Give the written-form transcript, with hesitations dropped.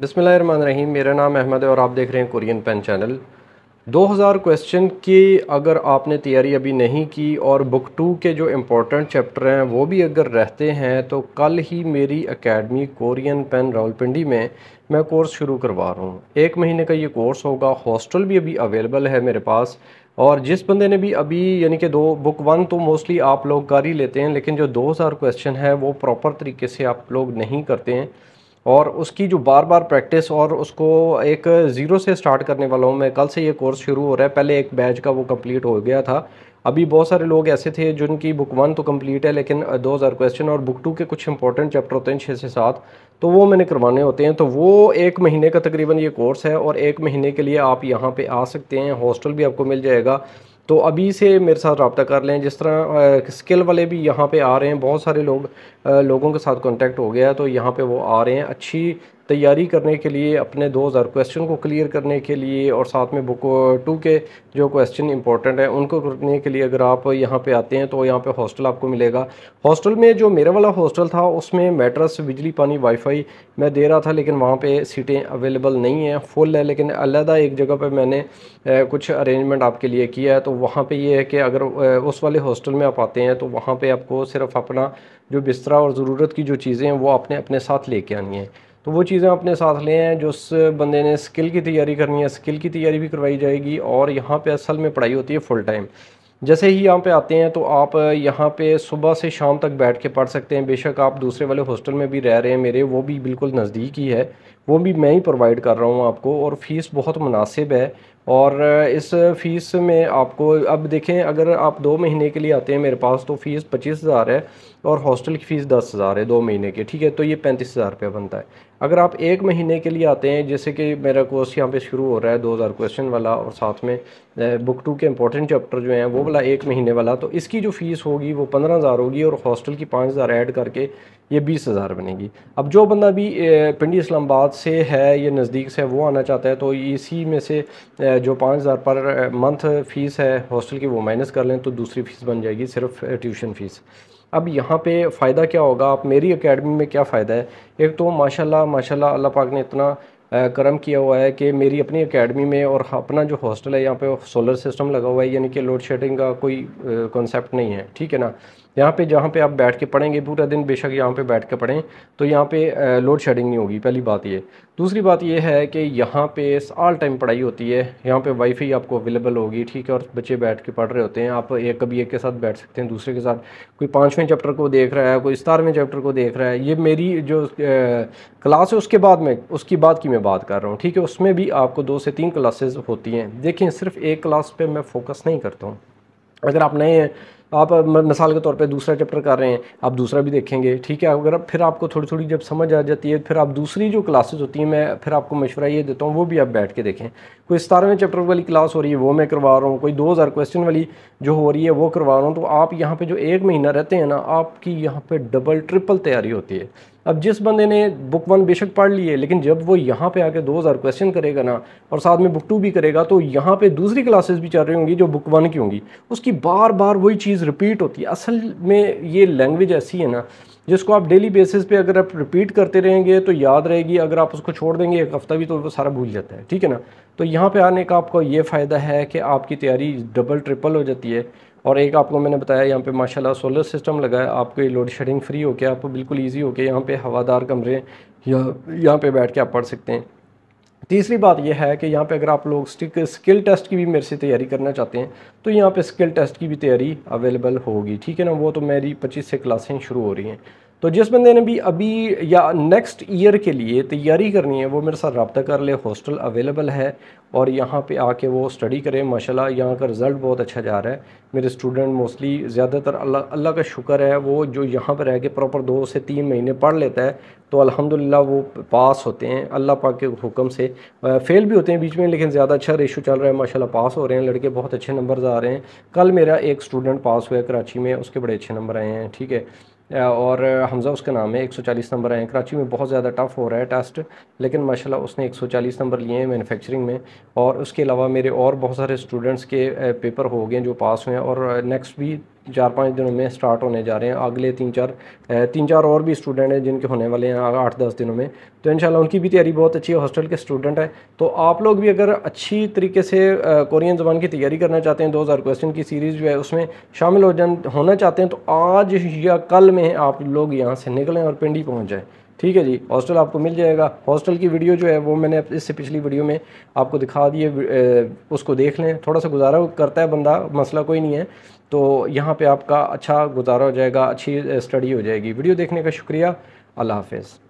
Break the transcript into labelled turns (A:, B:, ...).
A: बिस्मिल्लाहिर्रहमानिर्रहीम। मेरा नाम अहमद है और आप देख रहे हैं कोरियन पेन चैनल। 2000 क्वेश्चन की अगर आपने तैयारी अभी नहीं की और बुक 2 के जो इम्पोर्टेंट चैप्टर हैं वो भी अगर रहते हैं तो कल ही मेरी एकेडमी कोरियन पेन रावलपिंडी में मैं कोर्स शुरू करवा रहा हूँ। 1 महीने का ये कोर्स होगा। हॉस्टल भी अभी अवेलेबल है मेरे पास। और जिस बंदे ने भी अभी यानी कि बुक 1 तो मोस्टली आप लोग कर ही लेते हैं, लेकिन जो 2000 क्वेश्चन है वो प्रॉपर तरीके से आप लोग नहीं करते हैं और उसकी जो बार बार प्रैक्टिस और उसको एक ज़ीरो से स्टार्ट करने वाला हूँ मैं। कल से ये कोर्स शुरू हो रहा है। पहले एक बैच का वो कंप्लीट हो गया था। अभी बहुत सारे लोग ऐसे थे जिनकी बुक 1 तो कंप्लीट है लेकिन 2000 क्वेश्चन और बुक 2 के कुछ इंपॉर्टेंट चैप्टर होते हैं 6 से 7, तो वो मैंने करवाने होते हैं। तो वो 1 महीने का तकरीबन ये कोर्स है और 1 महीने के लिए आप यहाँ पे आ सकते हैं। हॉस्टल भी आपको मिल जाएगा। तो अभी से मेरे साथ रब्ता कर लें। जिस तरह स्किल वाले भी यहाँ पे आ रहे हैं, बहुत सारे लोगों के साथ कांटेक्ट हो गया है, तो यहाँ पे वो आ रहे हैं अच्छी तैयारी करने के लिए, अपने 2000 क्वेश्चन को क्लियर करने के लिए और साथ में बुक 2 के जो क्वेश्चन इंपॉर्टेंट है उनको करने के लिए अगर आप यहाँ पे आते हैं तो यहाँ पे हॉस्टल आपको मिलेगा। हॉस्टल में जो मेरे वाला हॉस्टल था उसमें मैट्रेस, बिजली, पानी, वाईफाई मैं दे रहा था, लेकिन वहाँ पे सीटें अवेलेबल नहीं हैं, फुल है। लेकिन अलहदा एक जगह पे मैंने कुछ अरेंजमेंट आपके लिए किया है। तो वहाँ पे ये है कि अगर उस वाले हॉस्टल में आप आते हैं तो वहाँ पे आपको सिर्फ अपना जो बिस्तरा और ज़रूरत की जो चीज़ें हैं वो आपने अपने साथ लेके आनी है। तो वो चीज़ें अपने साथ ले आएँ। जो उस बंदे ने स्किल की तैयारी करनी है, स्किल की तैयारी भी करवाई जाएगी। और यहाँ पे असल में पढ़ाई होती है फुल टाइम। जैसे ही यहाँ पे आते हैं तो आप यहाँ पे सुबह से शाम तक बैठ के पढ़ सकते हैं। बेशक आप दूसरे वाले हॉस्टल में भी रह रहे हैं मेरे, वो भी बिल्कुल नज़दीक ही है, वो भी मैं ही प्रोवाइड कर रहा हूँ आपको। और फ़ीस बहुत मुनासिब है। और इस फ़ीस में आपको अब देखें, अगर आप 2 महीने के लिए आते हैं मेरे पास तो फ़ीस 25,000 है और हॉस्टल की फ़ीस 10,000 है 2 महीने की, ठीक है। तो ये 35,000 रुपये बनता है। अगर आप 1 महीने के लिए आते हैं, जैसे कि मेरा कोर्स यहाँ पे शुरू हो रहा है 2000 क्वेश्चन वाला और साथ में बुक 2 के इंपॉर्टेंट चैप्टर जो हैं वो वाला 1 महीने वाला, तो इसकी जो फ़ीस होगी वो 15,000 होगी और हॉस्टल की 5,000 ऐड करके ये 20,000 बनेगी। अब जो बंदा भी पिंडी इस्लामाबाद से है, ये नज़दीक से वो आना चाहता है तो इसी में से जो 5,000 पर मंथ फ़ीस है हॉस्टल की वो माइनस कर लें तो दूसरी फ़ीस बन जाएगी सिर्फ ट्यूशन फ़ीस। अब यहाँ पे फ़ायदा क्या होगा, आप मेरी एकेडमी में क्या फ़ायदा है। एक तो माशाल्लाह माशाल्लाह अल्लाह पाक ने इतना करम किया हुआ है कि मेरी अपनी एकेडमी में और अपना जो हॉस्टल है यहाँ पे सोलर सिस्टम लगा हुआ है, यानी कि लोड शेडिंग का कोई कॉन्सेप्ट नहीं है, ठीक है ना। यहाँ पे जहाँ पे आप बैठ के पढ़ेंगे पूरा दिन, बेशक यहाँ पे बैठ के पढ़ें तो यहाँ पे लोड शेडिंग नहीं होगी, पहली बात ये। दूसरी बात ये है कि यहाँ पे ऑल टाइम पढ़ाई होती है। यहाँ पे वाईफाई आपको अवेलेबल होगी, ठीक है, और बच्चे बैठ के पढ़ रहे होते हैं। आप कभी एक के साथ बैठ सकते हैं, दूसरे के साथ कोई 5वें चैप्टर को देख रहा है, कोई 17वें चैप्टर को देख रहा है। ये मेरी जो क्लास है उसके बाद में, उसकी बाद की मैं बात कर रहा हूँ, ठीक है। उसमें भी आपको 2 से 3 क्लासेस होती हैं। देखिए सिर्फ एक क्लास पे मैं फोकस नहीं करता हूँ। अगर आप नए हैं, आप मिसाल के तौर पे दूसरा चैप्टर कर रहे हैं, आप दूसरा भी देखेंगे, ठीक है। अगर फिर आपको थोड़ी थोड़ी जब समझ आ जाती है फिर आप दूसरी जो क्लासेस होती हैं मैं फिर आपको मशवरा ये देता हूँ वो भी आप बैठ के देखें। कोई 17वें चैप्टर वाली क्लास हो रही है वो मैं करवा रहा हूँ, कोई 2000 क्वेश्चन वाली जो हो रही है वो करवा रहा हूँ। तो आप यहाँ पे जो 1 महीना रहते हैं ना, आपकी यहाँ पे डबल ट्रिपल तैयारी होती है। अब जिस बंदे ने बुक 1 बेशक पढ़ ली है, लेकिन जब वो यहाँ पे आके 2000 क्वेश्चन करेगा ना और साथ में बुक 2 भी करेगा तो यहाँ पे दूसरी क्लासेस भी चल रही होंगी जो बुक 1 की होंगी, उसकी बार बार वही चीज़ रिपीट होती है। असल में ये लैंग्वेज ऐसी है ना जिसको आप डेली बेसिस पे अगर आप रिपीट करते रहेंगे तो याद रहेगी। अगर आप उसको छोड़ देंगे 1 हफ्ता भी तो वो सारा भूल जाता है, ठीक है ना। तो यहाँ पे आने का आपको ये फ़ायदा है कि आपकी तैयारी डबल ट्रिपल हो जाती है। और एक आपको मैंने बताया यहाँ पे माशाल्लाह सोलर सिस्टम लगा है, आपको लोड शेडिंग फ्री होके आपको बिल्कुल ईजी होके यहाँ पे हवादार कमरे या यहाँ पे बैठ के आप पढ़ सकते हैं। तीसरी बात यह है कि यहाँ पे अगर आप लोग स्किल टेस्ट की भी मेरे से तैयारी करना चाहते हैं तो यहाँ पे स्किल टेस्ट की भी तैयारी अवेलेबल होगी, ठीक है ना। वो तो मेरी 25 से क्लासें शुरू हो रही हैं। तो जिस बंदे ने भी अभी या नेक्स्ट ईयर के लिए तैयारी करनी है वो मेरे साथ रब्ता कर ले। हॉस्टल अवेलेबल है और यहाँ पे आके वो स्टडी करें। माशाल्लाह यहाँ का रिज़ल्ट बहुत अच्छा जा रहा है। मेरे स्टूडेंट मोस्टली ज़्यादातर अल्लाह अल्लाह का शुक्र है, वो जो यहाँ पर रह के प्रॉपर 2 से 3 महीने पढ़ लेता है तो अल्हम्दुलिल्लाह वो पास होते हैं अल्लाह पाक के हुक्म से। फेल भी होते हैं बीच में, लेकिन ज़्यादा अच्छा रेशो चल रहा है माशाल्लाह, पास हो रहे हैं लड़के, बहुत अच्छे नंबर आ रहे हैं। कल मेरा एक स्टूडेंट पास हुआ है कराची में, उसके बड़े अच्छे नंबर आए हैं, ठीक है। और हमज़ा उसका नाम है, 140 नंबर आए हैं। कराची में बहुत ज़्यादा टफ़ हो रहा है टेस्ट, लेकिन माशाल्लाह उसने 140 नंबर लिए हैं मैन्युफैक्चरिंग में। और उसके अलावा मेरे और बहुत सारे स्टूडेंट्स के पेपर हो गए हैं जो पास हुए हैं और नेक्स्ट भी 4-5 दिनों में स्टार्ट होने जा रहे हैं। अगले 3-4 और भी स्टूडेंट हैं जिनके होने वाले हैं 8-10 दिनों में। तो इंशाल्लाह उनकी भी तैयारी बहुत अच्छी है, हॉस्टल के स्टूडेंट हैं। तो आप लोग भी अगर अच्छी तरीके से कोरियन ज़बान की तैयारी करना चाहते हैं, 2000 क्वेश्चन की सीरीज़ जो है उसमें शामिल होना चाहते हैं, तो आज या कल में आप लोग यहाँ से निकलें और पिंडी पहुँच जाएँ। ठीक है जी, हॉस्टल आपको मिल जाएगा। हॉस्टल की वीडियो जो है वो मैंने इससे पिछली वीडियो में आपको दिखा दिए, उसको देख लें। थोड़ा सा गुजारा करता है बंदा, मसला कोई नहीं है। तो यहाँ पे आपका अच्छा गुजारा हो जाएगा, अच्छी स्टडी हो जाएगी। वीडियो देखने का शुक्रिया। अल्लाह हाफ़िज़।